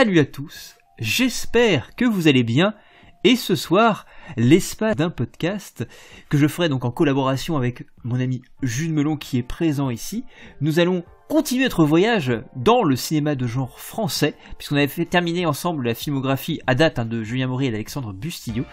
Salut à tous, j'espère que vous allez bien, et ce soir, l'espace d'un podcast que je ferai donc en collaboration avec mon ami Jules Melon qui est présent ici, nous allons continuer notre voyage dans le cinéma de genre français, puisqu'on avait fait terminer ensemble la filmographie à date de Julien Maury et d'Alexandre Bustillo.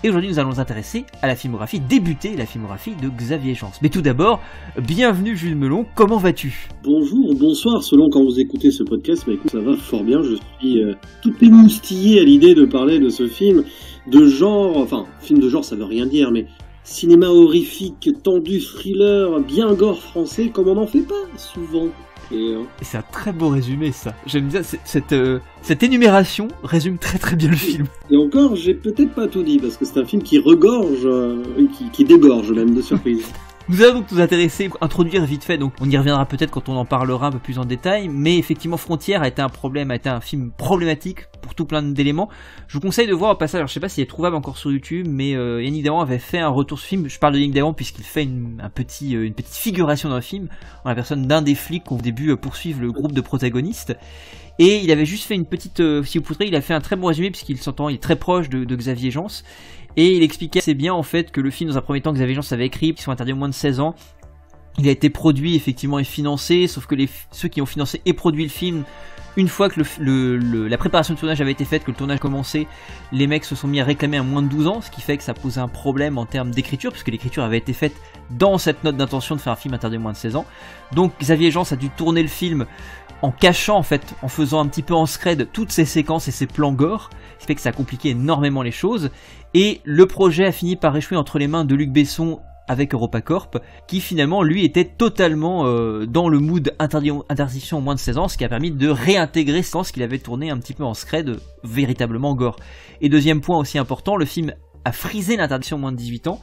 Et aujourd'hui nous allons nous intéresser à la filmographie, débuter la filmographie de Xavier Jeance. Mais tout d'abord, bienvenue Jules Melon, comment vas-tu ? Bonjour, bonsoir, selon quand vous écoutez ce podcast, bah écoute, ça va fort bien, je suis tout émoustillé à l'idée de parler de ce film de genre, enfin, film de genre ça veut rien dire, mais cinéma horrifique, tendu, thriller, bien gore français, comme on n'en fait pas souvent. Et c'est un très beau résumé ça, j'aime bien cette énumération résume très très bien le film. Et encore, j'ai peut-être pas tout dit, parce que c'est un film qui regorge, qui dégorge même de surprises. Nous allons donc nous intéresser, introduire vite fait, donc on y reviendra peut-être quand on en parlera un peu plus en détail, mais effectivement Frontières a été un film problématique pour tout plein d'éléments. Je vous conseille de voir au passage, alors je sais pas s'il est trouvable encore sur YouTube, mais Yannick Dahan avait fait un retour sur ce film. Je parle de Yannick Dahan puisqu'il fait une petite figuration dans le film, en la personne d'un des flics qui au début poursuivent le groupe de protagonistes. Et il avait juste fait une petite, si vous voudrez, il a fait un très bon résumé puisqu'il s'entend, il est très proche de Xavier Jeance. Et il expliquait assez bien en fait que le film, dans un premier temps, Xavier Jeance avait écrit, qui sont interdits au moins de 16 ans. Il a été produit effectivement et financé, sauf que ceux qui ont financé et produit le film, une fois que la préparation de tournage avait été faite, que le tournage commençait, les mecs se sont mis à réclamer un moins de 12 ans, ce qui fait que ça posait un problème en termes d'écriture, puisque l'écriture avait été faite dans cette note d'intention de faire un film interdit au moins de 16 ans. Donc Xavier Jeance a dû tourner le film en cachant en fait, en faisant un petit peu en scred toutes ces séquences et ces plans gore, ce qui fait que ça a compliqué énormément les choses, et le projet a fini par échouer entre les mains de Luc Besson avec EuropaCorp, qui finalement lui était totalement dans le mood interdiction au moins de 16 ans, ce qui a permis de réintégrer ce qu'il avait tourné un petit peu en scred, véritablement gore. Et deuxième point aussi important, le film a frisé l'interdiction au moins de 18 ans,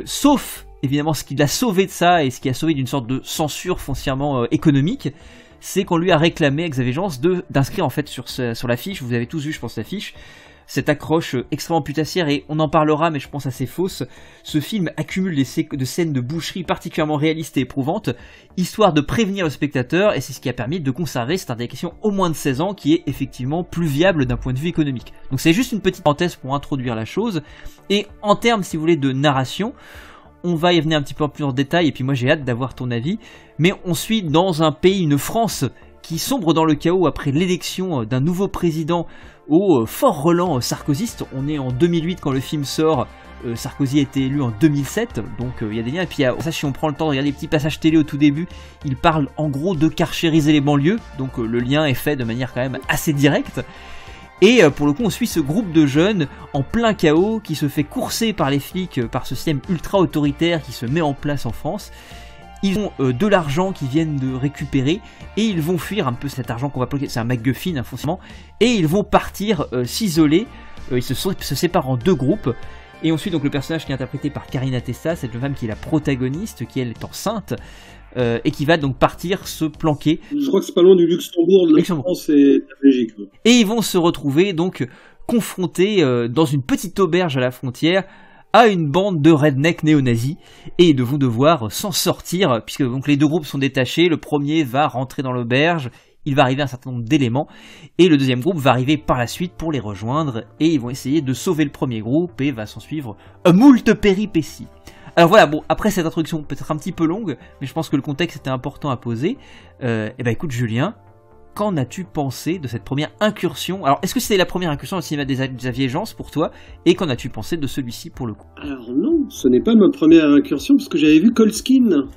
sauf évidemment ce qui l'a sauvé de ça, et ce qui a sauvé d'une sorte de censure foncièrement économique, c'est qu'on lui a réclamé à Xavier Jeance d'inscrire en fait sur l'affiche, vous avez tous vu je pense l'affiche, cette accroche extrêmement putassière, et on en parlera mais je pense assez fausse. Ce film accumule de scènes de boucherie particulièrement réalistes et éprouvantes, histoire de prévenir le spectateur, et c'est ce qui a permis de conserver cette interdiction au moins de 16 ans qui est effectivement plus viable d'un point de vue économique. Donc c'est juste une petite parenthèse pour introduire la chose, et en termes si vous voulez de narration, on va y venir un petit peu plus en détail, et puis moi j'ai hâte d'avoir ton avis, mais on suit dans un pays, une France, qui sombre dans le chaos après l'élection d'un nouveau président au fort relent sarkozyste. On est en 2008 quand le film sort, Sarkozy a été élu en 2007, donc il y a des liens, et puis ça, si on prend le temps de regarder les petits passages télé au tout début, il parle en gros de carchériser les banlieues, donc le lien est fait de manière quand même assez directe. Et pour le coup, on suit ce groupe de jeunes en plein chaos qui se fait courser par les flics, par ce système ultra autoritaire qui se met en place en France. Ils ont de l'argent qu'ils viennent de récupérer et ils vont fuir un peu cet argent qu'on va bloquer. C'est un MacGuffin forcément. Et ils vont partir s'isoler. Ils se séparent en deux groupes. Et on suit donc le personnage qui est interprété par Karina Testa, cette jeune femme qui est la protagoniste, qui elle est enceinte. Et qui va donc partir se planquer. Je crois que c'est pas loin du Luxembourg, de la France et de la Belgique. Et ils vont se retrouver donc confrontés dans une petite auberge à la frontière à une bande de rednecks néo-nazis, et ils vont devoir s'en sortir, puisque donc les deux groupes sont détachés. Le premier va rentrer dans l'auberge, il va arriver un certain nombre d'éléments, et le deuxième groupe va arriver par la suite pour les rejoindre, et ils vont essayer de sauver le premier groupe, et va s'en suivre moult péripéties. Alors voilà, bon, après cette introduction peut-être un petit peu longue, mais je pense que le contexte était important à poser. Et ben écoute Julien, qu'en as-tu pensé de cette première incursion ? Alors est-ce que c'était la première incursion au cinéma de Xavier Jeance pour toi ? Et qu'en as-tu pensé de celui-ci pour le coup ? Alors non, ce n'est pas ma première incursion, parce que j'avais vu Colskin,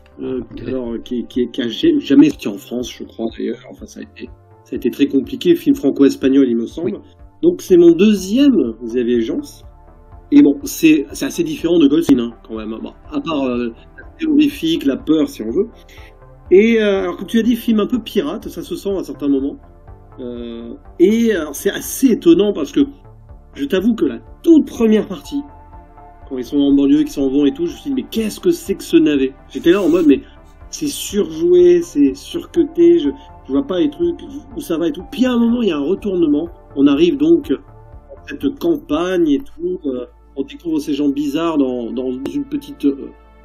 qui a jamais sorti en France, je crois d'ailleurs. Enfin ça a été très compliqué, film franco-espagnol il me semble. Oui. Donc c'est mon deuxième Xavier Jeance. Et bon, c'est assez différent de Colskin quand même, bon, à part la horrifique, la peur si on veut. Et alors comme tu as dit, film un peu pirate, ça se sent à certains moments. Et alors, c'est assez étonnant parce que je t'avoue que la toute première partie, quand ils sont en banlieue, qu'ils s'en vont et tout, je me suis dit mais qu'est-ce que c'est que ce navet ? J'étais là en mode mais c'est surjoué, c'est surcuté, je vois pas les trucs, où ça va et tout. Puis à un moment il y a un retournement, on arrive donc dans cette campagne et tout, on découvre ces gens bizarres dans une petite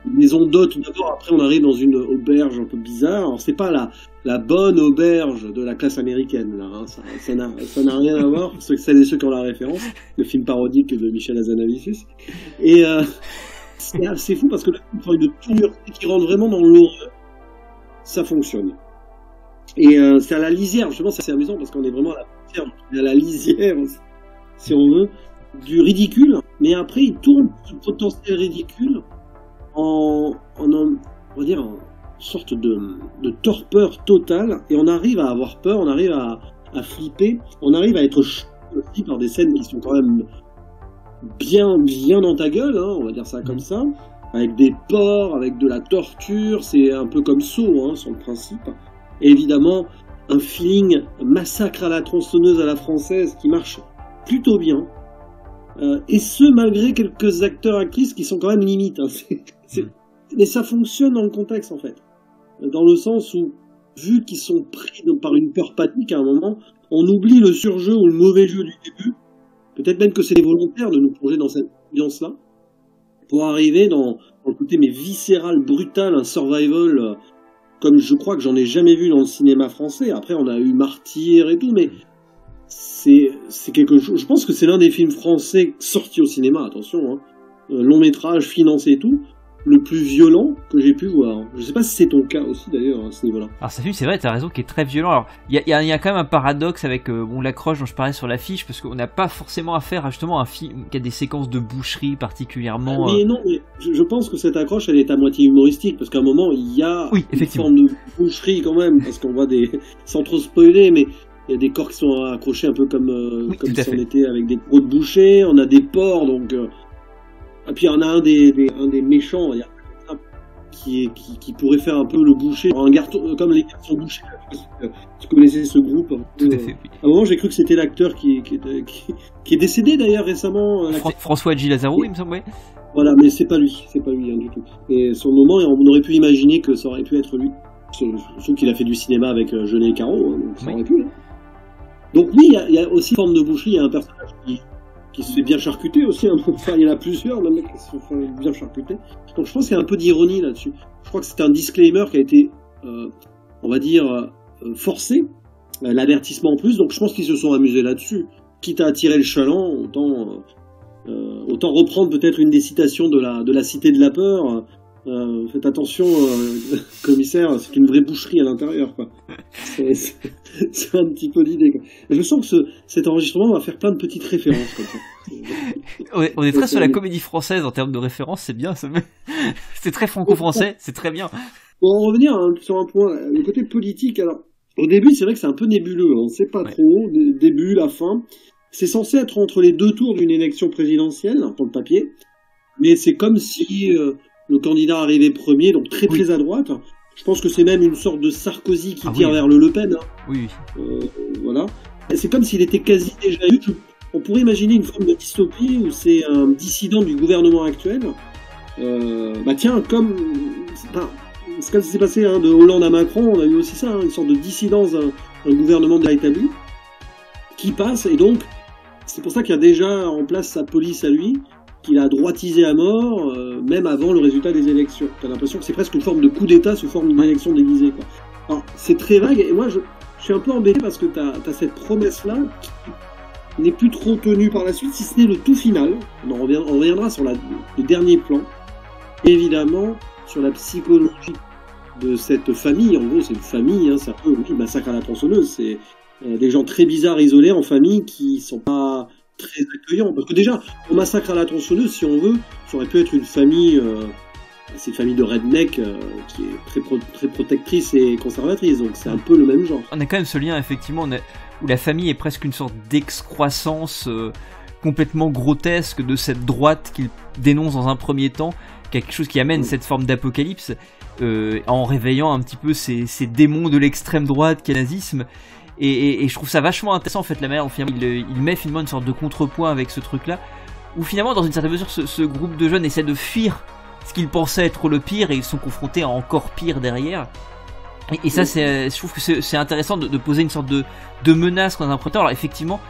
maison d'hôte d'abord, après on arrive dans une auberge un peu bizarre. Alors c'est pas la bonne auberge de la classe américaine, là, hein. Ça n'a rien à voir, pour celles et ceux qui ont la référence, le film parodique de Michel Hazanavicius. Et c'est assez fou parce que le film prend une tournure qui rentre vraiment dans l'horreur. Ça fonctionne. Et c'est à la lisière, justement, c'est assez amusant parce qu'on est vraiment à la lisière, si on veut, du ridicule, mais après il tourne ce potentiel ridicule en on va dire, en sorte de torpeur totale, et on arrive à avoir peur, on arrive à flipper, on arrive à être choqué aussi par des scènes qui sont quand même bien dans ta gueule, hein, on va dire ça comme ça, avec des porcs, avec de la torture, c'est un peu comme Saw, hein, sur le principe. Et évidemment, un feeling massacre à la tronçonneuse à la française qui marche plutôt bien. Et ce, malgré quelques acteurs-actrices qui sont quand même limites. Hein. Mais ça fonctionne dans le contexte, en fait. Dans le sens où, vu qu'ils sont pris par une peur panique à un moment, on oublie le surjeu ou le mauvais jeu du début. Peut-être même que c'est volontaire de nous plonger dans cette ambiance-là, pour arriver dans le côté viscéral, brutal, un survival, comme je crois que j'en ai jamais vu dans le cinéma français. Après, on a eu Martyr et tout, mais c'est quelque chose. Je pense que c'est l'un des films français sortis au cinéma, attention, hein, long métrage, financé et tout, le plus violent que j'ai pu voir. Je sais pas si c'est ton cas aussi d'ailleurs à ce niveau-là. Alors ce film, c'est vrai, t'as raison, qui est très violent. Alors il y a quand même un paradoxe avec l'accroche dont je parlais sur l'affiche, parce qu'on n'a pas forcément affaire à justement un film qui a des séquences de boucherie particulièrement. Mais non, mais je pense que cette accroche, elle est à moitié humoristique, parce qu'à un moment il y a une forme de boucherie quand même, parce qu'on voit sans trop spoiler, mais il y a des corps qui sont accrochés un peu comme si on était avec des crocs de boucher. On a des porcs, donc. Et puis on a un des méchants, on va dire, qui pourrait faire un peu le boucher, un garçon, comme les garçons bouchers. Tu connaissais ce groupe. Tout à fait, oui. À un moment, j'ai cru que c'était l'acteur qui est décédé d'ailleurs récemment. François G. Lazaro, il me semble. Voilà, mais c'est pas lui hein, du tout. Et sur le moment, on aurait pu imaginer que ça aurait pu être lui. Sauf qu'il a fait du cinéma avec Jeunet et Caro, hein, donc ça aurait pu. Hein. Donc oui, il y a aussi une forme de boucherie, il y a un personnage qui se fait bien charcuter aussi, hein. Enfin, il y en a plusieurs, le mec qui se fait bien charcuter. Donc je pense qu'il y a un peu d'ironie là-dessus. Je crois que c'est un disclaimer qui a été, on va dire, forcé, l'avertissement en plus, donc je pense qu'ils se sont amusés là-dessus. Quitte à attirer le chaland, autant reprendre peut-être une des citations de la Cité de la Peur. Faites attention, commissaire, c'est une vraie boucherie à l'intérieur, quoi. C'est un petit peu l'idée, quoi. Je sens que cet enregistrement va faire plein de petites références comme ça. On est très sur la comédie française en termes de références, c'est bien, c'est très franco-français, c'est très bien. Pour en revenir sur un point, le côté politique, alors, au début, c'est vrai que c'est un peu nébuleux, on ne sait pas trop, début, la fin. C'est censé être entre les deux tours d'une élection présidentielle, pour le papier, mais c'est comme si le candidat arrivait premier, donc très très à droite. Je pense que c'est même une sorte de Sarkozy qui tire vers Le Pen. Hein. Oui. Voilà. C'est comme s'il était quasi déjà eu. On pourrait imaginer une forme de dystopie où c'est un dissident du gouvernement actuel. Tiens, comme ce qui s'est passé de Hollande à Macron, on a eu aussi ça, une sorte de dissidence d'un gouvernement déjà établi qui passe, et donc c'est pour ça qu'il y a déjà en place sa police à lui, qu'il a droitisé à mort, même avant le résultat des élections. T'as l'impression que c'est presque une forme de coup d'État sous forme d'une élection déguisée, quoi. Alors, c'est très vague, et moi je suis un peu embêté parce que t'as cette promesse-là qui n'est plus trop tenue par la suite, si ce n'est le tout final. On reviendra sur le dernier plan. Et évidemment, sur la psychologie de cette famille. En gros, c'est une famille, hein, c'est un peu massacre à la tronçonneuse. C'est des gens très bizarres, isolés en famille, qui sont pas très accueillant, parce que déjà, au massacre à la tronçonneuse, si on veut, ça aurait pu être une famille, c'est une famille de redneck qui est très protectrice et conservatrice, donc c'est un peu le même genre. On a quand même ce lien, effectivement, où la famille est presque une sorte d'excroissance complètement grotesque de cette droite qu'il dénonce dans un premier temps, quelque chose qui amène cette forme d'apocalypse, en réveillant un petit peu ces démons de l'extrême droite qu'est le nazisme. Et je trouve ça vachement intéressant en fait la manière dont finalement il met finalement une sorte de contrepoint avec ce truc là, où finalement dans une certaine mesure ce groupe de jeunes essaie de fuir ce qu'ils pensaient être le pire et ils sont confrontés à encore pire derrière. Et ça je trouve que c'est intéressant de poser une sorte de menace dans un premier temps, alors effectivement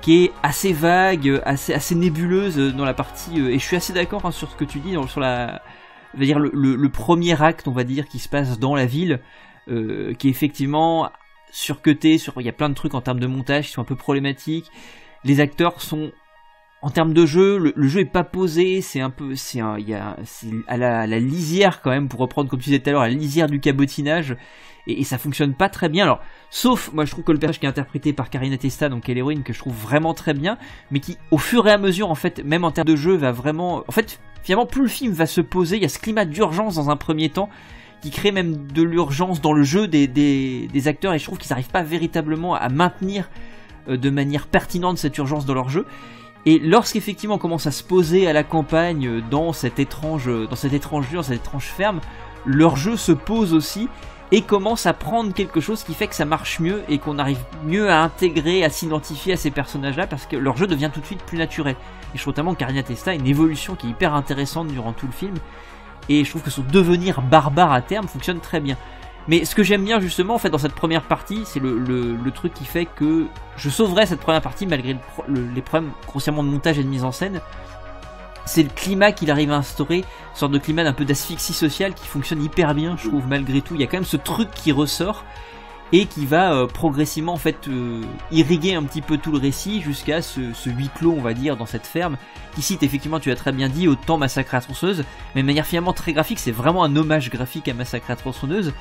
qui est assez vague, assez nébuleuse dans la partie, et je suis assez d'accord sur ce que tu dis sur on va dire le premier acte, on va dire, qui se passe dans la ville, qui est effectivement surcuté, il y a plein de trucs en termes de montage qui sont un peu problématiques. Les acteurs sont, en termes de jeu, le jeu est pas posé, c'est à la lisière quand même, pour reprendre comme tu disais tout à l'heure, à la lisière du cabotinage, et ça fonctionne pas très bien. Alors, sauf, moi je trouve que le personnage qui est interprété par Karina Testa, donc qui est l'héroïne, que je trouve vraiment très bien, mais qui, au fur et à mesure, en fait, même en termes de jeu, va vraiment, en fait, finalement, plus le film va se poser, il y a ce climat d'urgence dans un premier temps, qui crée même de l'urgence dans le jeu des acteurs, et je trouve qu'ils n'arrivent pas véritablement à maintenir de manière pertinente cette urgence dans leur jeu. Et lorsqu'effectivement on commence à se poser à la campagne dans cette étrange lieu, dans cette étrange ferme, leur jeu se pose aussi et commence à prendre quelque chose qui fait que ça marche mieux et qu'on arrive mieux à intégrer, à s'identifier à ces personnages-là, parce que leur jeu devient tout de suite plus naturel. Et je trouve notamment que Karina Testa a une évolution qui est hyper intéressante durant tout le film, et je trouve que son devenir barbare à terme fonctionne très bien. Mais ce que j'aime bien justement en fait dans cette première partie, c'est le truc qui fait que je sauverais cette première partie malgré les problèmes grossièrement de montage et de mise en scène. C'est le climat qu'il arrive à instaurer, une sorte de climat d'un peu d'asphyxie sociale qui fonctionne hyper bien, je trouve, malgré tout. Il y a quand même ce truc qui ressort et qui va progressivement en fait irriguer un petit peu tout le récit jusqu'à ce huis clos, on va dire, dans cette ferme, qui cite effectivement, tu l'as très bien dit, autant Massacre à la tronçonneuse, mais de manière finalement très graphique. C'est vraiment un hommage graphique à Massacre à la tronçonneuse.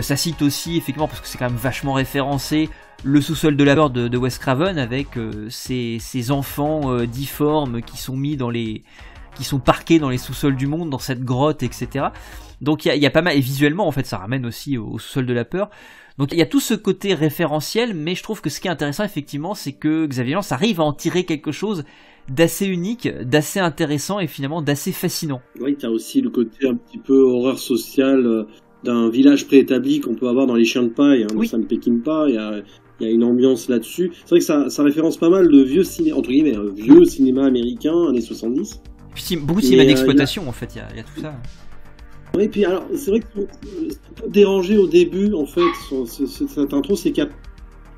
Ça cite aussi, effectivement, parce que c'est quand même vachement référencé, le sous-sol de la peur de Wes Craven, avec ces enfants difformes qui sont parqués dans les sous-sols du monde, dans cette grotte, etc. Donc il y a pas mal, et visuellement en fait ça ramène aussi au sous-sol de la peur. Donc il y a tout ce côté référentiel, mais je trouve que ce qui est intéressant effectivement, c'est que Xavier Lance arrive à en tirer quelque chose d'assez unique, d'assez intéressant et finalement d'assez fascinant. Oui, t'as aussi le côté un petit peu horreur sociale d'un village préétabli qu'on peut avoir dans Les Chiens de paille, hein, de Sam Peckinpah. Il y a une ambiance là-dessus. C'est vrai que ça référence pas mal de vieux cinéma, entre guillemets, vieux cinéma américain, années 70. Et puis beaucoup de cinéma d'exploitation, en fait, il y a tout ça. Oui, puis alors, c'est vrai que ce qui dérangé au début, en fait, cette intro, c'est qu'il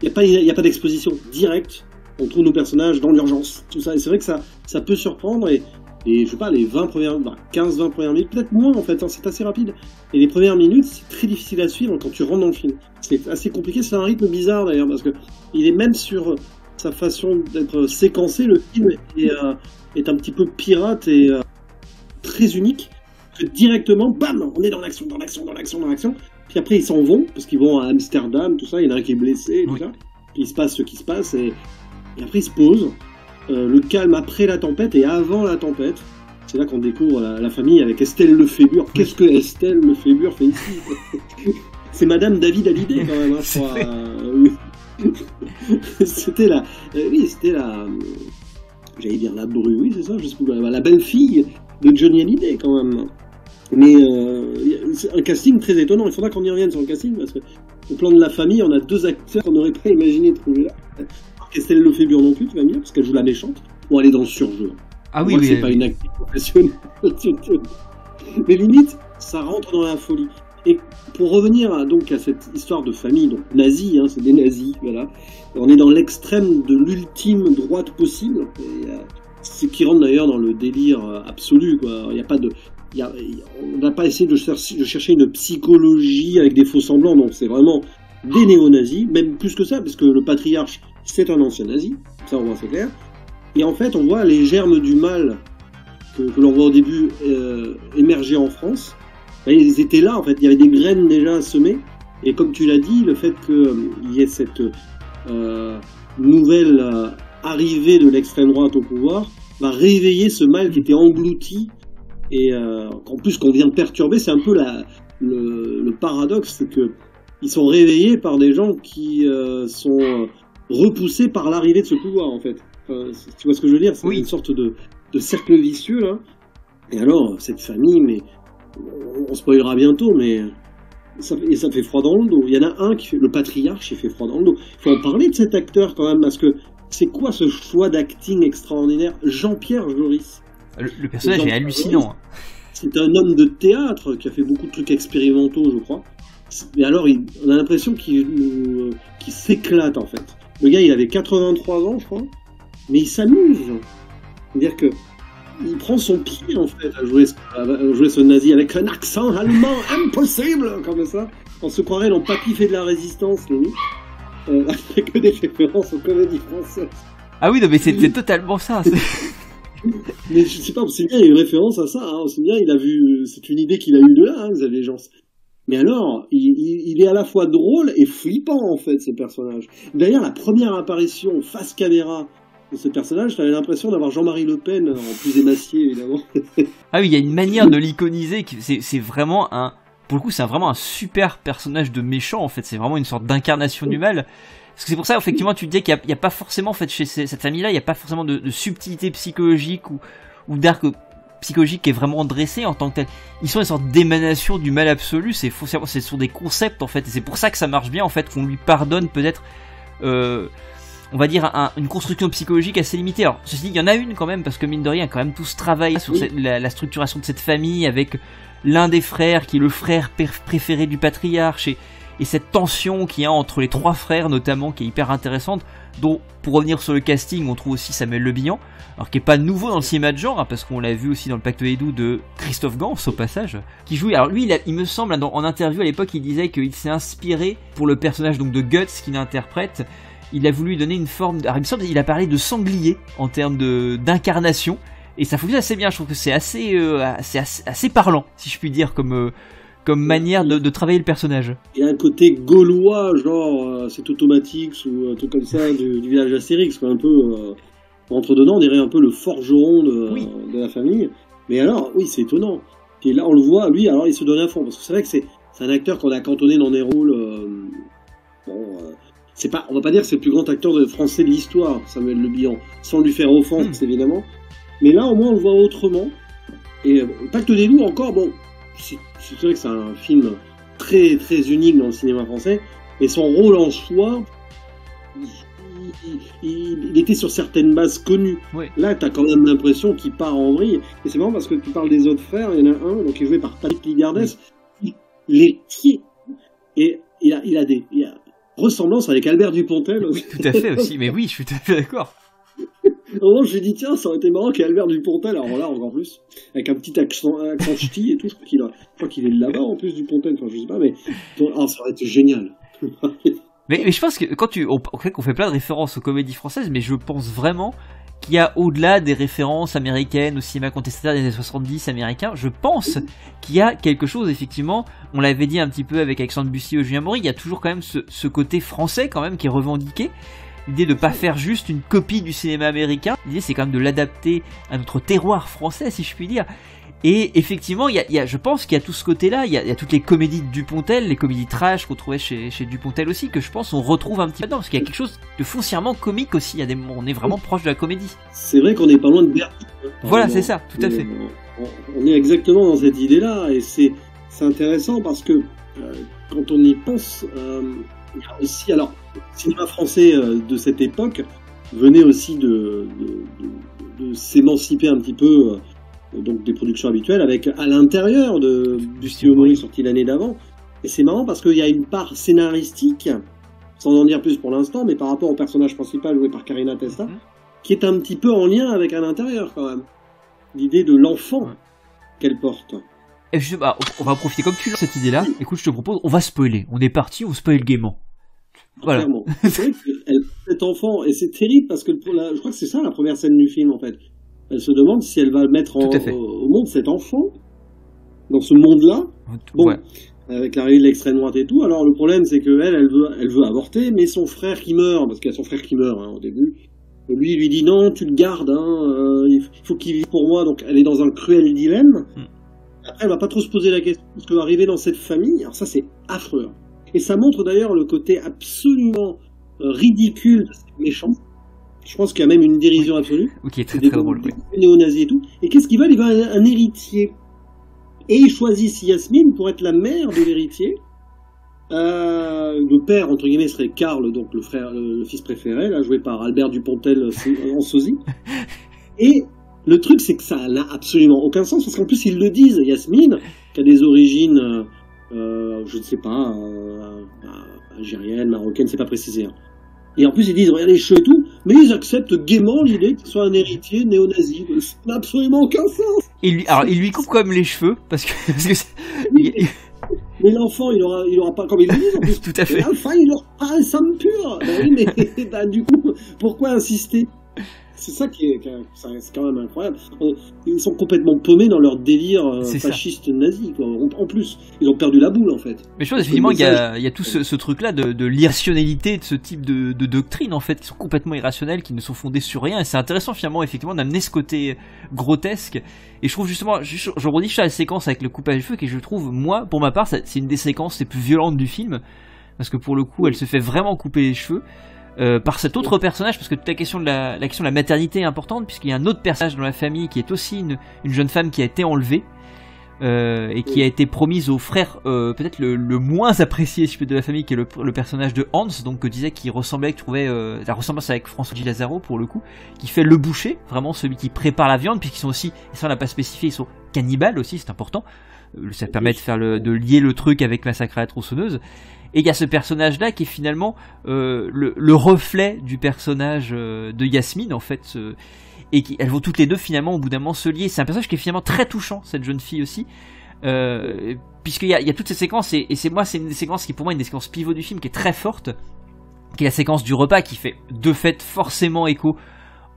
n'y a pas d'exposition directe. On trouve nos personnages dans l'urgence, tout ça. Et c'est vrai que ça peut surprendre, et je sais pas, les 15-20 premières minutes, peut-être moins en fait, hein, c'est assez rapide. Et les premières minutes, c'est très difficile à suivre quand tu rentres dans le film. C'est assez compliqué, c'est un rythme bizarre d'ailleurs, parce que il est même sur sa façon d'être séquencé, le film est un petit peu pirate et très unique, que directement, bam, on est dans l'action. Puis après ils s'en vont, parce qu'ils vont à Amsterdam, tout ça, il y en a un qui est blessé, tout ça. Puis il se passe ce qui se passe, et après ils se posent. Le calme après la tempête et avant la tempête, c'est là qu'on découvre la famille avec Estelle Lefébure. Qu'est-ce que Estelle Lefébure fait ici? C'est Madame David Hallyday quand même, hein, je crois. C'était la, j'allais dire la bru, oui c'est ça, je sais plus, la belle-fille de Johnny Hallyday quand même. Mais c'est un casting très étonnant. Il faudra qu'on y revienne sur le casting, parce que au plan de la famille, on a deux acteurs qu'on n'aurait pas imaginé trouver là. Estelle Lefébure non plus, tu vas me dire, parce qu'elle joue la méchante. Bon, elle est dans le surjeu. Ah oui, oui. C'est pas une actrice professionnelle. Mais limite, ça rentre dans la folie. Et pour revenir donc à cette histoire de famille, donc nazie, hein, c'est des nazis, voilà. On est dans l'extrême de l'ultime droite possible. C'est qui rentre d'ailleurs dans le délire absolu, quoi. Il y a pas de, on n'a pas essayé de chercher une psychologie avec des faux semblants, donc c'est vraiment des néo-nazis, même plus que ça, parce que le patriarche, c'est un ancien nazi, ça on voit c'est clair. Et en fait, on voit les germes du mal que l'on voit au début émerger en France. Ils étaient là, en fait, il y avait des graines déjà semées. Et comme tu l'as dit, le fait qu'il y ait cette nouvelle arrivée de l'extrême droite au pouvoir va réveiller ce mal qui était englouti et en plus qu'on vient perturber. C'est un peu le paradoxe, c'est que ils sont réveillés par des gens qui sont repoussés par l'arrivée de ce pouvoir, en fait. Tu vois ce que je veux dire? C'est une sorte de cercle vicieux, là. Et alors, cette famille, mais on spoilera bientôt, mais ça fait froid dans le dos. Il y en a un qui fait, le patriarche, il fait froid dans le dos. Il faut en parler de cet acteur, quand même, parce que c'est quoi ce choix d'acting extraordinaire? Jean-Pierre Joris. Le personnage est hallucinant. C'est un homme de théâtre qui a fait beaucoup de trucs expérimentaux, je crois. Mais alors, on a l'impression qu'il s'éclate, en fait. Le gars, il avait 83 ans, je crois, mais il s'amuse. C'est-à-dire que il prend son pied en fait à jouer ce nazi avec un accent allemand impossible comme ça. On se croirait dans Papy fait de la résistance, limite. Avec que des références aux comédies françaises. Ah oui, non, mais c'est totalement ça. Mais je sais pas, c'est bien, il y a une référence à ça, hein. C'est bien, il a vu, c'est une idée qu'il a eue de là, hein, Xavier Jeance. Mais alors, il est à la fois drôle et flippant, en fait, ce personnage. D'ailleurs, la première apparition face caméra de ce personnage, t'avais l'impression d'avoir Jean-Marie Le Pen, en plus émacié, évidemment. Ah oui, il y a une manière de l'iconiser, c'est vraiment pour le coup, c'est vraiment un super personnage de méchant, en fait. C'est vraiment une sorte d'incarnation du mal. Parce que c'est pour ça, effectivement, tu te dis qu'il n'y a pas forcément, en fait, chez cette famille-là, il n'y a pas forcément de subtilité psychologique ou d'arc psychologique qui est vraiment dressé en tant que tel. Ils sont une sorte d'émanation du mal absolu. C'est sur des concepts, en fait. Et c'est pour ça que ça marche bien, en fait, qu'on lui pardonne peut-être, on va dire, une construction psychologique assez limitée. Alors, ceci dit, il y en a une quand même, parce que mine de rien, quand même, tout ce travail sur la structuration de cette famille avec l'un des frères qui est le frère préféré du patriarche et cette tension qu'il y a entre les trois frères notamment qui est hyper intéressante, dont pour revenir sur le casting on trouve aussi Samuel Le Bihan, alors qui est pas nouveau dans le cinéma de genre, hein, parce qu'on l'a vu aussi dans le Pacte des Loups de Christophe Gans au passage, qui joue, alors lui il me semble en interview à l'époque il disait qu'il s'est inspiré pour le personnage donc de Guts qu'il interprète, il a voulu donner une forme, alors il me semble qu'il a parlé de sanglier en termes d'incarnation. Et ça fonctionne assez bien, je trouve que c'est assez parlant, si je puis dire, comme manière de travailler le personnage. Il y a un côté gaulois, genre c'est automatique ou un truc comme ça du village Astérix, quoi, un peu entre dedans, on dirait un peu le forgeron de la famille. Mais alors, oui, c'est étonnant. Et là, on le voit, lui, alors il se donne à fond, parce que c'est vrai que c'est un acteur qu'on a cantonné dans des rôles. C'est pas, on va pas dire que c'est le plus grand acteur français de l'histoire, Samuel Le Bihan, sans lui faire offense, évidemment. Mais là, au moins, on le voit autrement. Et Pacte des Loups, encore, bon, c'est vrai que c'est un film très, très unique dans le cinéma français. Et son rôle en soi, il était sur certaines bases connues. Oui. Là, t'as quand même l'impression qu'il part en vrille. Et c'est marrant parce que tu parles des autres frères. Il y en a un, donc, qui est joué par Patrick Ligardès. Oui. Laitier. Et il a ressemblance avec Albert Dupontel. Oui, tout à fait aussi. Mais oui, je suis tout à fait d'accord. Au moment, je lui ai dit, tiens, ça aurait été marrant qu'Albert Dupontel, alors là, encore plus, avec un petit accent ch'ti et tout, je crois qu'il est de là-bas, en plus, Dupontel, enfin, je sais pas, mais, ça aurait été génial. mais je pense que qu'on fait plein de références aux comédies françaises, mais je pense vraiment qu'il y a au-delà des références américaines, au cinéma contestataire des années 70 américains, je pense qu'il y a quelque chose, effectivement, on l'avait dit un petit peu avec Alexandre Bussy ou Julien Maury, il y a toujours quand même ce côté français, quand même, qui est revendiqué. L'idée de pas faire juste une copie du cinéma américain, l'idée c'est quand même de l'adapter à notre terroir français, si je puis dire. Et effectivement, je pense qu'il y a tout ce côté-là, il y a toutes les comédies de Dupontel, les comédies trash qu'on trouvait chez Dupontel aussi, que je pense on retrouve un petit peu dedans, parce qu'il y a quelque chose de foncièrement comique aussi, on est vraiment proche de la comédie. C'est vrai qu'on n'est pas loin de Berti. Voilà, c'est ça, tout à fait. On est exactement dans cette idée-là, et c'est intéressant parce que quand on y pense, il y a aussi, alors, le cinéma français de cette époque venait aussi de s'émanciper un petit peu donc des productions habituelles avec à l'intérieur du studio Maury sorti l'année d'avant. Et c'est marrant parce qu'il y a une part scénaristique, sans en dire plus pour l'instant, mais par rapport au personnage principal joué par Karina Testa, qui est un petit peu en lien avec à l'intérieur quand même. L'idée de l'enfant qu'elle porte. Et on va profiter comme tu lances cette idée-là. Écoute, je te propose, on va spoiler. On est parti, on spoil gaiement. Voilà. C'est vrai que cet enfant, et c'est terrible parce que je crois que c'est ça la première scène du film en fait. Elle se demande si elle va mettre au monde cet enfant, dans ce monde-là. Bon, avec l'arrivée de l'extrême droite et tout. Alors le problème c'est que elle veut avorter, mais son frère qui meurt, parce qu'il y a son frère qui meurt au début. Lui, il lui dit non, tu le gardes, il faut qu'il vive pour moi. Donc elle est dans un cruel dilemme. Après, elle va pas trop se poser la question, parce que arriver dans cette famille, alors ça c'est affreux. Et ça montre d'ailleurs le côté absolument ridicule de ces méchants. Je pense qu'il y a même une dérision absolue. Ok, très très drôle. Des néo-nazis et tout. Et qu'est-ce qu'ils veulent? Ils veulent un héritier. Et ils choisissent Yasmine pour être la mère de l'héritier. Le père, entre guillemets, serait Karl, donc le fils préféré, là, joué par Albert Dupontel en sosie. Et le truc, c'est que ça n'a absolument aucun sens, parce qu'en plus, ils le disent. Yasmine, qui a des origines, je ne sais pas, algérienne, marocaine, c'est pas précisé. Hein. Et en plus, ils disent, regardez les cheveux et tout, mais ils acceptent gaiement l'idée qu'il soit un héritier néo-nazi. Ça n'a absolument aucun sens. Alors, il lui coupe quand même les cheveux, parce que oui, mais l'enfant, il aura pas, comme ils le disent, en plus. Tout à fait. L'enfant, il aura pas un sang pur. Ben oui, mais du coup, pourquoi insister? C'est ça c'est quand même incroyable. Ils sont complètement paumés dans leur délire fasciste nazi, quoi. En plus, ils ont perdu la boule, en fait. Mais je pense effectivement qu'il y a tout ce truc-là de l'irrationalité de ce type de doctrine, en fait, qui sont complètement irrationnelles, qui ne sont fondées sur rien. Et c'est intéressant, finalement, effectivement, d'amener ce côté grotesque. Et je trouve justement, je redis sur la séquence avec le coupage du feu, que je trouve, moi, pour ma part, c'est une des séquences les plus violentes du film. Parce que pour le coup, elle se fait vraiment couper les cheveux. Par cet autre personnage, parce que toute la question de la question de la maternité est importante, puisqu'il y a un autre personnage dans la famille qui est aussi une jeune femme qui a été enlevée et qui a été promise au frère peut-être le moins apprécié si je peux de la famille, qui est le personnage de Hans, donc que disait qu'il ressemblait, que je trouvais la ressemblance avec François Di Lazzaro pour le coup, qui fait le boucher, vraiment celui qui prépare la viande, puisqu'ils sont aussi, et ça on l'a pas spécifié, ils sont cannibales aussi, c'est important. Ça permet de lier le truc avec Massacre à la tronçonneuse. Et il y a ce personnage-là qui est finalement le reflet du personnage de Yasmine, en fait. Et elles vont toutes les deux finalement au bout d'un moment se lier. C'est un personnage qui est finalement très touchant, cette jeune fille aussi. Puisqu'il y a toutes ces séquences, et c'est une des séquences qui pour moi est une des séquences pivot du film, qui est très forte, qui est la séquence du repas, qui fait de fait forcément écho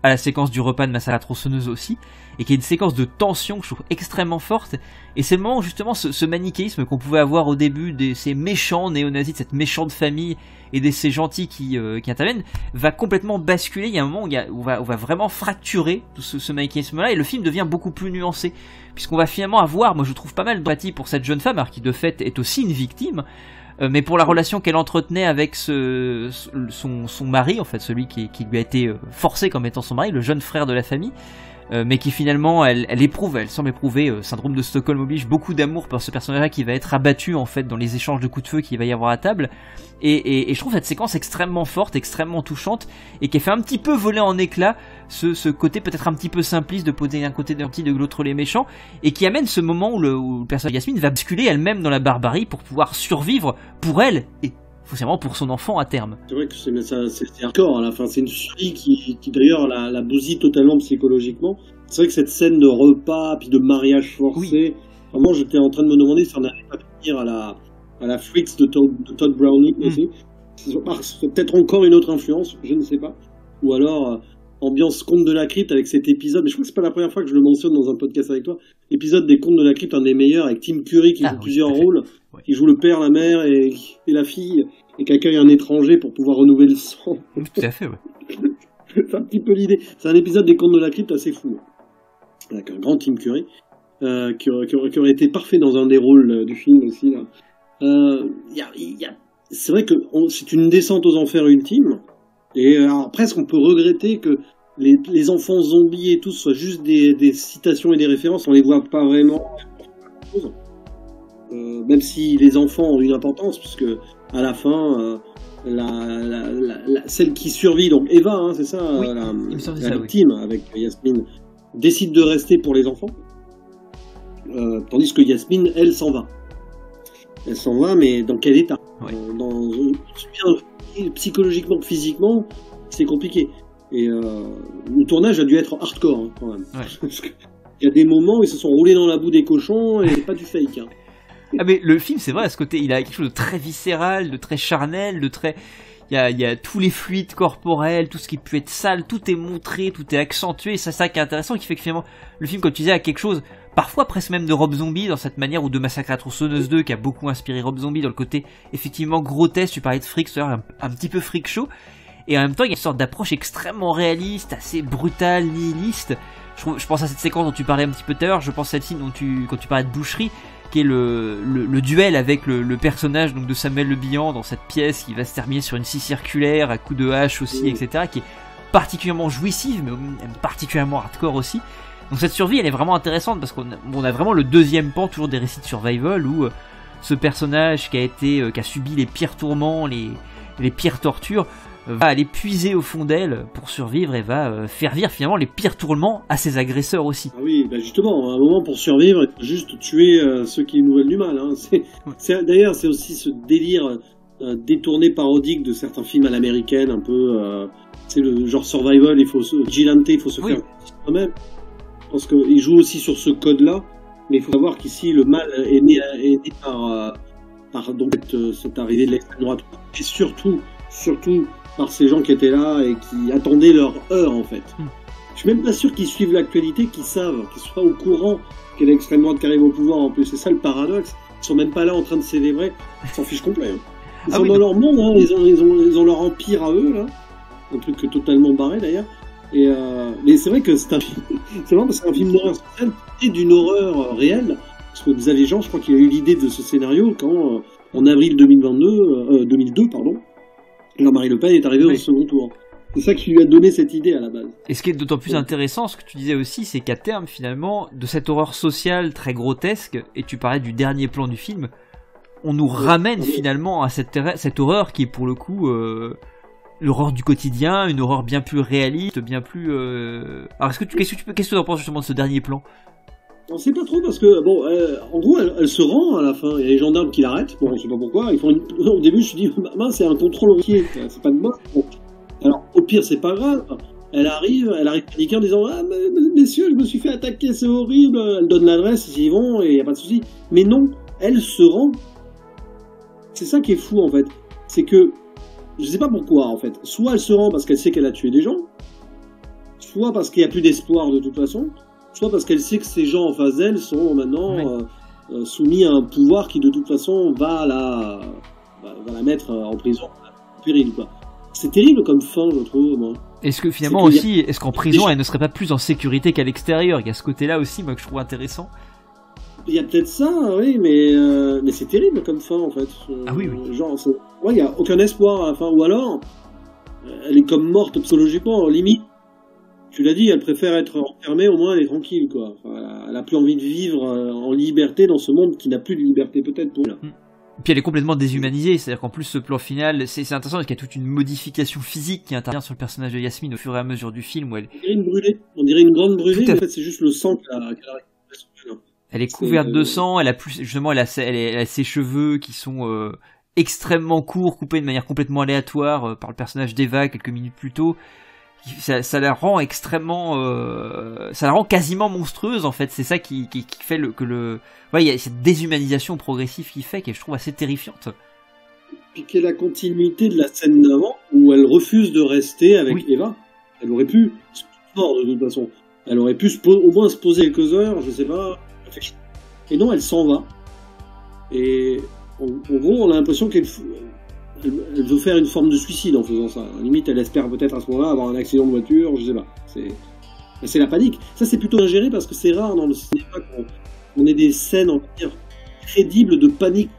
à la séquence du repas de Massacre à la tronçonneuse aussi, et qui est une séquence de tension que je trouve extrêmement forte. Et c'est le moment où justement ce manichéisme qu'on pouvait avoir au début de ces méchants néo-nazis, de cette méchante famille et de ces gentils qui interviennent, va complètement basculer. Il y a un moment où on va vraiment fracturer tout ce manichéisme-là, et le film devient beaucoup plus nuancé, puisqu'on va finalement avoir, moi je trouve pas mal d'empathie pour cette jeune femme, alors qui de fait est aussi une victime, mais pour la relation qu'elle entretenait avec son mari, en fait, celui qui lui a été forcé comme étant son mari, le jeune frère de la famille, mais qui finalement elle semble éprouver, syndrome de Stockholm oblige, beaucoup d'amour pour ce personnage-là qui va être abattu en fait dans les échanges de coups de feu qu'il va y avoir à table, et je trouve cette séquence extrêmement forte, extrêmement touchante, et qui fait un petit peu voler en éclats ce côté peut-être un petit peu simpliste de poser d'un côté des gentils, de l'autre les méchants, et qui amène ce moment où le personnage de Yasmine va basculer elle-même dans la barbarie pour pouvoir survivre pour elle et forcément pour son enfant à terme. C'est vrai que c'est hardcore à la fin, c'est une survie qui d'ailleurs la bousille totalement psychologiquement. C'est vrai que cette scène de repas puis de mariage forcé, vraiment j'étais en train de me demander si on n'allait pas finir à la Freaks de Todd Browning aussi. C'est peut-être encore une autre influence, je ne sais pas. Ou alors ambiance Contes de la Crypte avec cet épisode, mais je crois que c'est pas la première fois que je le mentionne dans un podcast avec toi. Épisode des Contes de la Crypte, un des meilleurs, avec Tim Curry qui joue plusieurs rôles, qui joue le père, la mère et la fille, et qui accueille un étranger pour pouvoir renouveler le sang. Tout à fait, ouais. C'est un petit peu l'idée. C'est un épisode des Contes de la Crypte assez fou, avec un grand Tim Curry, qui aurait été parfait dans un des rôles du film aussi, là. C'est vrai que c'est une descente aux enfers ultime, et alors, presque on peut regretter que les enfants zombies et tout soient juste des citations et des références, on les voit pas vraiment, même si les enfants ont une importance, puisque à la fin celle qui survit, donc Eva, hein, c'est ça, oui, la victime, oui, avec Yasmine, décide de rester pour les enfants, tandis que Yasmine, elle s'en va. Elle s'en va, mais dans quel état? Psychologiquement, physiquement, c'est compliqué. Et le tournage a dû être hardcore, hein, quand même. Ouais. Parce qu'il y a des moments où ils se sont roulés dans la boue des cochons et pas du fake. Hein. Ah mais le film, c'est vrai, à ce côté, il a quelque chose de très viscéral, de très charnel, de très... Il y a tous les fluides corporels, tout ce qui peut être sale, tout est montré, tout est accentué, et c'est ça qui est intéressant, qui fait que finalement, le film, comme tu disais, a quelque chose, parfois presque même de Rob Zombie, dans cette manière, ou de Massacre à la tronçonneuse 2, qui a beaucoup inspiré Rob Zombie, dans le côté, effectivement, grotesque, tu parlais de freak, c'est-à-dire un petit peu freak show, et en même temps, il y a une sorte d'approche extrêmement réaliste, assez brutale, nihiliste. Je pense à cette séquence dont tu parlais un petit peu tout à l'heure, je pense à celle-ci quand tu parlais de boucherie, qui est le duel avec le personnage donc de Samuel Le Bihan dans cette pièce qui va se terminer sur une scie circulaire à coups de hache aussi, etc., qui est particulièrement jouissive mais particulièrement hardcore aussi. Donc cette survie elle est vraiment intéressante parce qu'on a vraiment le deuxième pan toujours des récits de survival où ce personnage qui a subi les pires tourments, les pires tortures, va aller puiser au fond d'elle pour survivre et va faire vivre finalement les pires tourments à ses agresseurs aussi. Ah oui, bah justement, à un moment pour survivre, il faut juste tuer ceux qui nous veulent du mal. Hein. D'ailleurs, c'est aussi ce délire détourné, parodique de certains films à l'américaine, un peu, c'est le genre survival, vigilante, il faut se faire soi-même. Je pense qu'il joue aussi sur ce code-là, mais il faut savoir qu'ici, le mal est né par donc, cette arrivée de l'extrême droite, et surtout par ces gens qui étaient là et qui attendaient leur heure, en fait. Je suis même pas sûr qu'ils suivent l'actualité, qu'ils savent, qu'ils soient au courant qu'il y a l'extrême droite qui arrive au pouvoir, en plus. C'est ça le paradoxe. Ils sont même pas là en train de célébrer. Ils s'en fichent complet. Hein. Ils sont dans leur monde, hein. Ils ont leur empire à eux, là. Un truc totalement barré, d'ailleurs. Mais c'est vrai que c'est vraiment parce que c'est un film d'horreur et d'une horreur réelle. Parce que Xavier Jean, je crois qu'il a eu l'idée de ce scénario quand, en avril 2002, Jean-Marie Le Pen est arrivé au second tour. C'est ça qui lui a donné cette idée à la base. Et ce qui est d'autant plus intéressant, ce que tu disais aussi, c'est qu'à terme, finalement, de cette horreur sociale très grotesque, et tu parlais du dernier plan du film, on nous ramène finalement à cette horreur qui est pour le coup l'horreur du quotidien, une horreur bien plus réaliste, bien plus... Alors qu'est-ce que tu en penses justement de ce dernier plan ? On sait pas trop parce que, en gros, elle se rend à la fin. Il y a les gendarmes qui l'arrêtent. Bon, on sait pas pourquoi. Au début, je me suis dit, mince, c'est un contrôle routier. C'est pas de bol. Alors, au pire, c'est pas grave. Elle arrive paniquée en disant, ah, messieurs, je me suis fait attaquer, c'est horrible. Elle donne l'adresse, ils y vont et y a pas de souci. Mais non, elle se rend. C'est ça qui est fou, en fait. C'est que, je sais pas pourquoi, en fait. Soit elle se rend parce qu'elle sait qu'elle a tué des gens. Soit parce qu'il y a plus d'espoir de toute façon. Soit parce qu'elle sait que ces gens en face d'elle sont maintenant soumis à un pouvoir qui de toute façon va la mettre en prison, en péril, quoi. C'est terrible comme fin, je trouve, moi. Est-ce que finalement est-ce qu'en prison elle ne serait pas plus en sécurité qu'à l'extérieur ? Il y a ce côté-là aussi, moi, que je trouve intéressant. Il y a peut-être ça, oui, mais c'est terrible comme fin, en fait. Oui. Genre, il n'y a aucun espoir à la fin, ou alors elle est comme morte psychologiquement, limite. Tu l'as dit, elle préfère être enfermée, au moins elle est tranquille, quoi. Enfin, elle a plus envie de vivre en liberté dans ce monde qui n'a plus de liberté, peut-être, pour elle. Puis elle est complètement déshumanisée, c'est-à-dire qu'en plus ce plan final, c'est intéressant parce qu'il y a toute une modification physique qui intervient sur le personnage de Yasmine au fur et à mesure du film où elle... On dirait une grande brûlée, mais en fait c'est juste le sang qu'elle a récupéré. Elle est couverte de sang, elle a ses cheveux qui sont extrêmement courts, coupés de manière complètement aléatoire par le personnage d'Eva quelques minutes plus tôt. Ça la rend extrêmement, ça la rend quasiment monstrueuse en fait. C'est ça qui fait il y a cette déshumanisation progressive qui fait, que je trouve assez terrifiante. Et qui est la continuité de la scène d'avant où elle refuse de rester avec Eva. Elle aurait pu se mort de toute façon. Elle aurait pu au moins se poser quelques heures, je sais pas. Et non, elle s'en va. Et en gros, on a l'impression qu'elle veut faire une forme de suicide en faisant ça. À la limite, elle espère peut-être à ce moment-là avoir un accident de voiture, je sais pas. C'est la panique. Ça, c'est plutôt ingéré parce que c'est rare dans le cinéma qu'on ait des scènes, on va dire, crédibles de panique.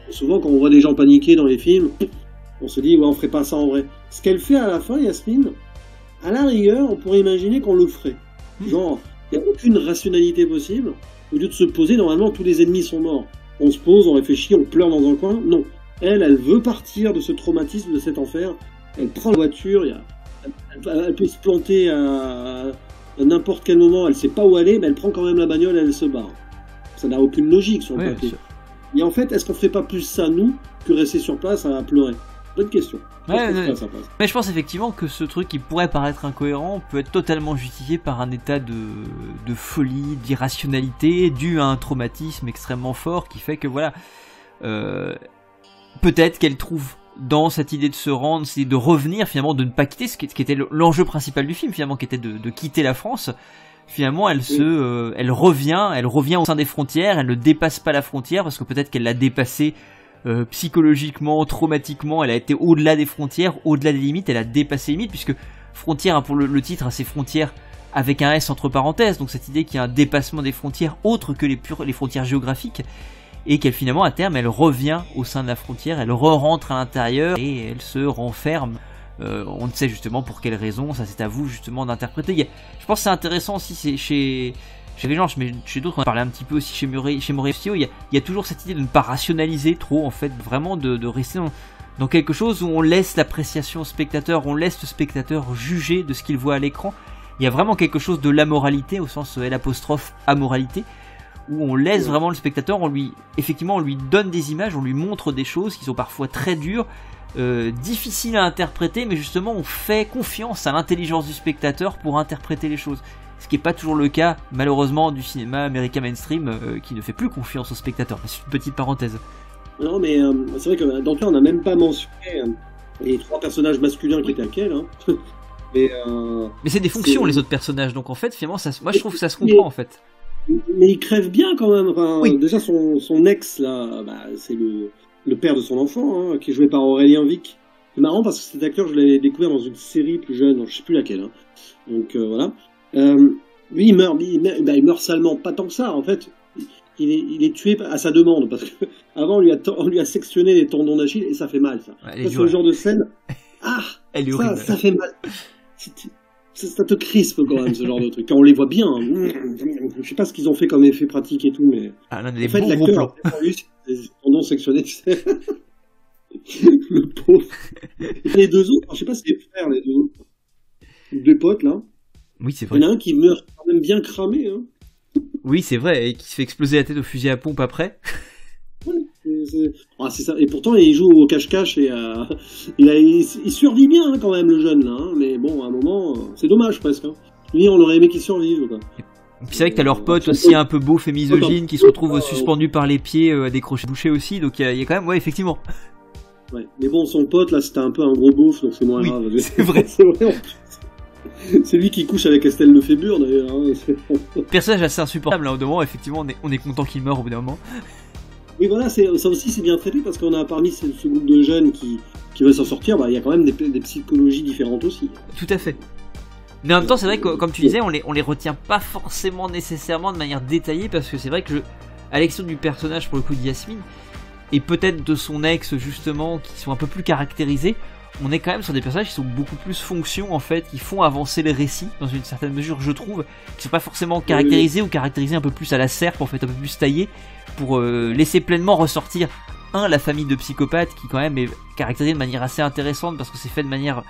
Et souvent, quand on voit des gens paniquer dans les films, on se dit, ouais, on ferait pas ça en vrai. Ce qu'elle fait à la fin, Yasmine, à la rigueur, on pourrait imaginer qu'on le ferait. Genre, il n'y a aucune rationalité possible. Au lieu de se poser, normalement, tous les ennemis sont morts. On se pose, on réfléchit, on pleure dans un coin. Non. Elle veut partir de ce traumatisme, de cet enfer. Elle prend la voiture, elle peut se planter à n'importe quel moment, elle sait pas où aller, mais elle prend quand même la bagnole et elle se barre. Ça n'a aucune logique sur le papier. Et en fait, est-ce qu'on ferait pas plus ça, nous, que rester sur place à pleurer ? Bonne question. Mais je pense effectivement que ce truc qui pourrait paraître incohérent peut être totalement justifié par un état de folie, d'irrationalité, dû à un traumatisme extrêmement fort qui fait que voilà... peut-être qu'elle trouve dans cette idée de se rendre, c'est de revenir finalement, de ne pas quitter ce qui était l'enjeu principal du film finalement, qui était de quitter la France. Finalement, elle revient au sein des frontières, elle ne dépasse pas la frontière parce que peut-être qu'elle l'a dépassée psychologiquement, traumatiquement, elle a été au-delà des frontières, au-delà des limites, elle a dépassé les limites puisque frontière, pour le titre, c'est frontières avec un S entre parenthèses, donc cette idée qu'il y a un dépassement des frontières autres que les frontières géographiques. Et qu'elle finalement à terme elle revient au sein de la frontière, elle rentre à l'intérieur et elle se renferme. On ne sait justement pour quelle raison, ça c'est à vous justement d'interpréter. Je pense que c'est intéressant aussi, c'est chez les gens, mais chez d'autres on en parlait un petit peu aussi chez Maurizio, il y a toujours cette idée de ne pas rationaliser trop en fait, vraiment de rester dans quelque chose où on laisse l'appréciation au spectateur, on laisse le spectateur juger de ce qu'il voit à l'écran. Il y a vraiment quelque chose de l'amoralité au sens L' amoralité, où on laisse vraiment le spectateur, on lui donne des images, on lui montre des choses qui sont parfois très dures, difficiles à interpréter, mais justement on fait confiance à l'intelligence du spectateur pour interpréter les choses. Ce qui n'est pas toujours le cas, malheureusement, du cinéma américain mainstream, qui ne fait plus confiance au spectateur. C'est une petite parenthèse. Non, mais c'est vrai que dans le cas, on n'a même pas mentionné les 3 personnages masculins qui étaient à quel, hein. Mais c'est des fonctions, les autres personnages, donc en fait, finalement, moi je trouve que ça se comprend en fait. Mais il crève bien quand même. Enfin, oui. Déjà, son ex, là, c'est le père de son enfant, hein, qui est joué par Aurélien Vic. C'est marrant parce que cet acteur, je l'avais découvert dans une série plus jeune, je sais plus laquelle. Hein. Donc voilà. Lui, il meurt salement, pas tant que ça, en fait. Il est tué à sa demande, parce que avant on lui a sectionné les tendons d'Achille et ça fait mal, ça. Ouais, c'est le genre de scène. Ça fait mal. Ça te crispe quand même, ce genre de truc. Quand on les voit bien, je sais pas ce qu'ils ont fait comme effet pratique et tout, mais en fait, l'acteur a eu des tendons sectionnés, tu sais. Le pauvre. Les 2 autres, je sais pas si c'est les frères, les 2 autres. Les 2 potes, là. Oui, c'est vrai. Il y en a un qui meurt quand même bien cramé, hein. Oui, c'est vrai, et qui se fait exploser la tête au fusil à pompe après. C'est ça. Et pourtant, il joue au cache-cache et il survit bien hein, quand même, le jeune, là. Hein. Mais bon, à un moment, c'est dommage presque. Hein. Lui, on aurait aimé qu'il survive, quoi. Et puis c'est vrai que t'as leur pote aussi un peu beauf et misogyne qui se retrouve suspendu par les pieds à des crochets bouchés aussi, donc il y a quand même, ouais, effectivement. Ouais. Mais bon, son pote, là, c'était un peu un gros beauf, donc c'est moins grave. C'est vrai. C'est vrai, en plus. C'est lui qui couche avec Estelle Lefébure, d'ailleurs. Hein. Personnage assez insupportable, hein, au moment, effectivement, on est content qu'il meure au bout d'un moment. Oui, voilà, ça aussi c'est bien traité parce qu'on a parmi ce groupe de jeunes qui veulent s'en sortir, il y a quand même des psychologies différentes aussi. Tout à fait. Mais en même temps, c'est vrai que, comme tu disais, on les retient pas forcément nécessairement de manière détaillée parce que c'est vrai que, à l'exception du personnage pour le coup de Yasmine, et peut-être de son ex justement, qui sont un peu plus caractérisés, on est quand même sur des personnages qui sont beaucoup plus fonctions en fait, qui font avancer les récits dans une certaine mesure, je trouve, qui sont pas forcément caractérisés ou caractérisés un peu plus à la serpe, en fait, un peu plus taillés, pour laisser pleinement ressortir la famille de psychopathes qui quand même est caractérisée de manière assez intéressante parce que c'est fait de manière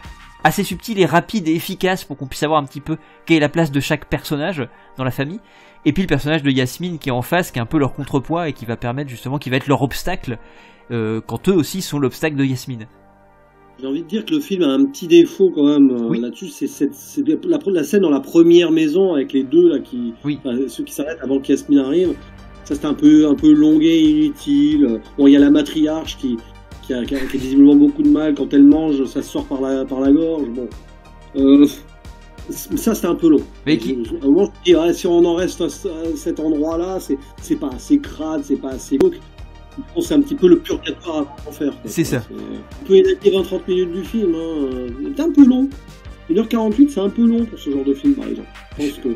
assez subtile et rapide et efficace pour qu'on puisse savoir un petit peu quelle est la place de chaque personnage dans la famille. Et puis le personnage de Yasmine qui est en face, qui est un peu leur contrepoids et qui va permettre justement, qui va être leur obstacle quand eux aussi sont l'obstacle de Yasmine. J'ai envie de dire que le film a un petit défaut quand même là-dessus, c'est la scène dans la première maison avec les deux là ceux qui s'arrêtent avant que Yasmine arrive. Ça c'était un peu longué et inutile. Bon, il y a la matriarche qui a visiblement beaucoup de mal quand elle mange, ça sort par la gorge. Bon, ça c'était un peu long. Mais à un moment, je me dis, si on en reste à cet endroit-là, c'est pas assez crade, c'est pas assez glauque. C'est un petit peu le purgatoire à faire. C'est ça. On peut élaguer 20-30 minutes du film. Hein. C'est un peu long. 1h48, c'est un peu long pour ce genre de film, par exemple. Je pense que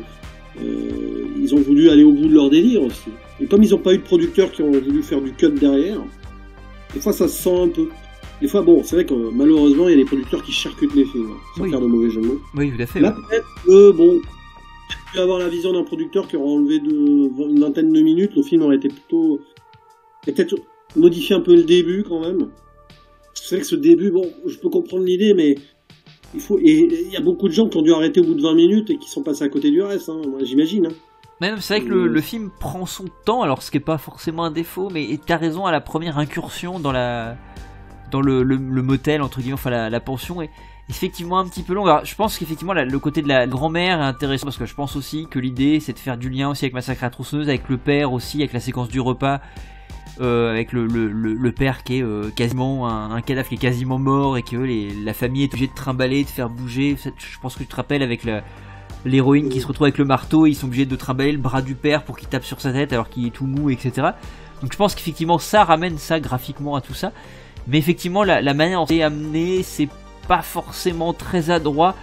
ils ont voulu aller au bout de leur délire aussi. Et comme ils n'ont pas eu de producteurs qui ont voulu faire du cut derrière, des fois ça se sent un peu. Des fois, bon, c'est vrai que malheureusement, il y a des producteurs qui charcutent les films, sans faire de mauvais jeu de mots. Oui, tout à fait. Là, peut-être que, bon, pu avoir la vision d'un producteur qui aurait enlevé une vingtaine de minutes, le film aurait été plutôt... Et peut-être modifier un peu le début quand même. C'est vrai que ce début, bon, je peux comprendre l'idée, mais il y a beaucoup de gens qui ont dû arrêter au bout de 20 minutes et qui sont passés à côté du reste, hein, moi, j'imagine. Hein. Mais non, c'est vrai que le film prend son temps, alors ce qui n'est pas forcément un défaut, mais t'as raison, à la première incursion dans le motel, entre guillemets, enfin la pension, est effectivement un petit peu long. Alors, je pense qu'effectivement le côté de la grand-mère est intéressant, parce que je pense aussi que l'idée c'est de faire du lien aussi avec Massacre à la tronçonneuse, avec le père aussi, avec la séquence du repas. Avec le père qui est quasiment un cadavre qui est quasiment mort et que la famille est obligée de trimballer, de faire bouger. Je pense que tu te rappelles avec l'héroïne qui se retrouve avec le marteau, ils sont obligés de trimballer le bras du père pour qu'il tape sur sa tête alors qu'il est tout mou, etc. Donc je pense qu'effectivement ça ramène ça graphiquement à tout ça. Mais effectivement la manière dont c'est amené, c'est pas forcément très adroit.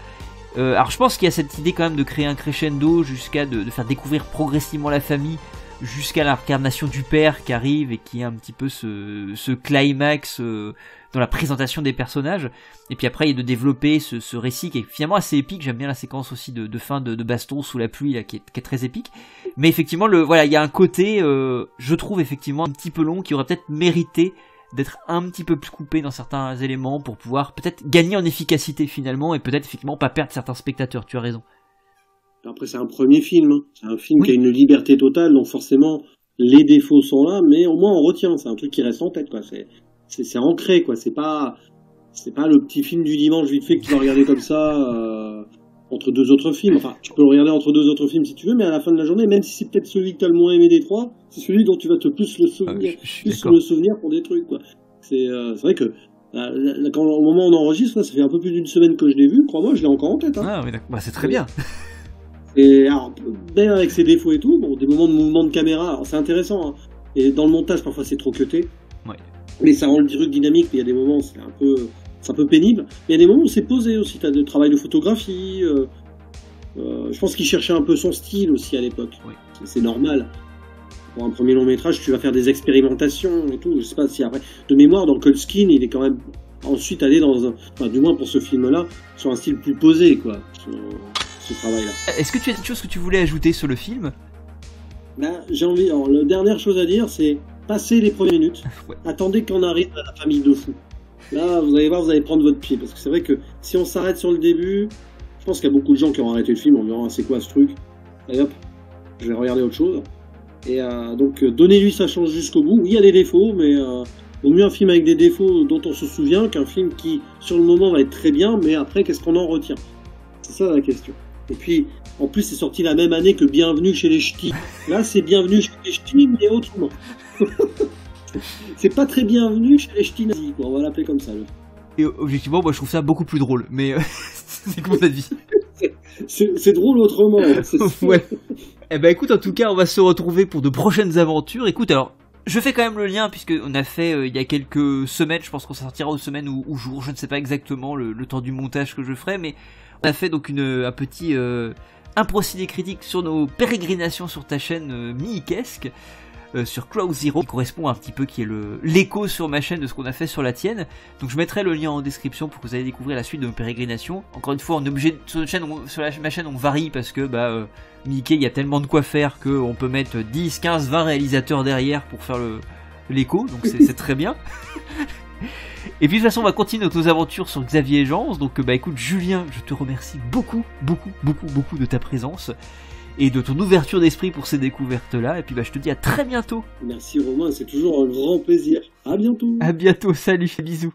Alors je pense qu'il y a cette idée quand même de créer un crescendo jusqu'à de faire découvrir progressivement la famille jusqu'à l'incarnation du père qui arrive et qui est un petit peu ce climax dans la présentation des personnages, et puis après il y a de développer ce récit qui est finalement assez épique. J'aime bien la séquence aussi de fin de baston sous la pluie là, qui est très épique, mais effectivement il y a un côté je trouve effectivement un petit peu long qui aurait peut-être mérité d'être un petit peu plus coupé dans certains éléments pour pouvoir peut-être gagner en efficacité finalement et peut-être effectivement pas perdre certains spectateurs. Tu as raison. Après, c'est un premier film, hein. C'est un film Oui. qui a une liberté totale, donc forcément, les défauts sont là, mais au moins on retient. C'est un truc qui reste en tête, quoi. C'est ancré, quoi. C'est pas le petit film du dimanche vite fait que tu vas regarder comme ça, entre deux autres films. Enfin, tu peux le regarder entre deux autres films si tu veux, mais à la fin de la journée, même si c'est peut-être celui que t'as le moins aimé des trois, c'est celui dont tu vas te plus le souvenir, Je suis plus d'accord. le souvenir pour des trucs, quoi. C'est vrai que, au moment où on enregistre, là, ça fait un peu plus d'une semaine que je l'ai vu, crois-moi, je l'ai encore en tête, hein. Ah oui, d'accord. Bah, c'est très bien. Et alors, même avec ses défauts et tout, bon, des moments de mouvement de caméra, alors c'est intéressant, hein. Et dans le montage, parfois c'est trop cuté. Ouais. Mais ça rend le truc dynamique, mais il y a des moments où c'est un peu pénible. Mais il y a des moments où c'est posé aussi, t'as du travail de photographie, je pense qu'il cherchait un peu son style aussi à l'époque. Oui. C'est normal. Pour un premier long métrage, tu vas faire des expérimentations et tout. Je sais pas si après, de mémoire, dans Colskin, il est quand même ensuite allé enfin, du moins pour ce film-là, sur un style plus posé, quoi. Sur ce travail-là. Est-ce que tu as des choses que tu voulais ajouter sur le film? J'ai envie. Alors, la dernière chose à dire, c'est passer les premières minutes. Ouais. Attendez qu'on arrive à la famille de fous. Là, vous allez voir, vous allez prendre votre pied. Parce que c'est vrai que si on s'arrête sur le début, je pense qu'il y a beaucoup de gens qui ont arrêté le film en me disant, c'est quoi ce truc? Allez hop, je vais regarder autre chose. Et donc, donnez-lui sa chance jusqu'au bout. Oui, il y a des défauts, mais vaut mieux un film avec des défauts dont on se souvient qu'un film qui, sur le moment, va être très bien, mais après, qu'est-ce qu'on en retient? C'est ça la question. Et puis, en plus, c'est sorti la même année que Bienvenue chez les Ch'tis. Là, c'est Bienvenue chez les Ch'tis, mais autrement. C'est pas très bienvenu chez les Ch'tis nazis, quoi. On va l'appeler comme ça. Et objectivement, moi je trouve ça beaucoup plus drôle, mais c'est comme ta vie. C'est drôle autrement. Ouais. Eh ben écoute, en tout cas, on va se retrouver pour de prochaines aventures. Écoute, alors, je fais quand même le lien, puisque on a fait il y a quelques semaines, je pense qu'on sortira aux semaines ou jours, je ne sais pas exactement le temps du montage que je ferai, mais on a fait donc un petit un procédé critique sur nos pérégrinations sur ta chaîne Miikesque, sur Cloud Zero, qui correspond un petit peu, qui est l'écho sur ma chaîne de ce qu'on a fait sur la tienne. Donc je mettrai le lien en description pour que vous allez découvrir la suite de nos pérégrinations. Encore une fois, on est obligé, sur ma chaîne on varie parce que Mickey, il y a tellement de quoi faire qu'on peut mettre 10, 15, 20 réalisateurs derrière pour faire l'écho, donc c'est très bien. Et puis de toute façon, on va continuer nos aventures sur Xavier et Gence. Donc écoute Julien, je te remercie beaucoup de ta présence et de ton ouverture d'esprit pour ces découvertes-là. Et puis je te dis à très bientôt. Merci Romain, c'est toujours un grand plaisir. À bientôt. À bientôt, salut, bisous.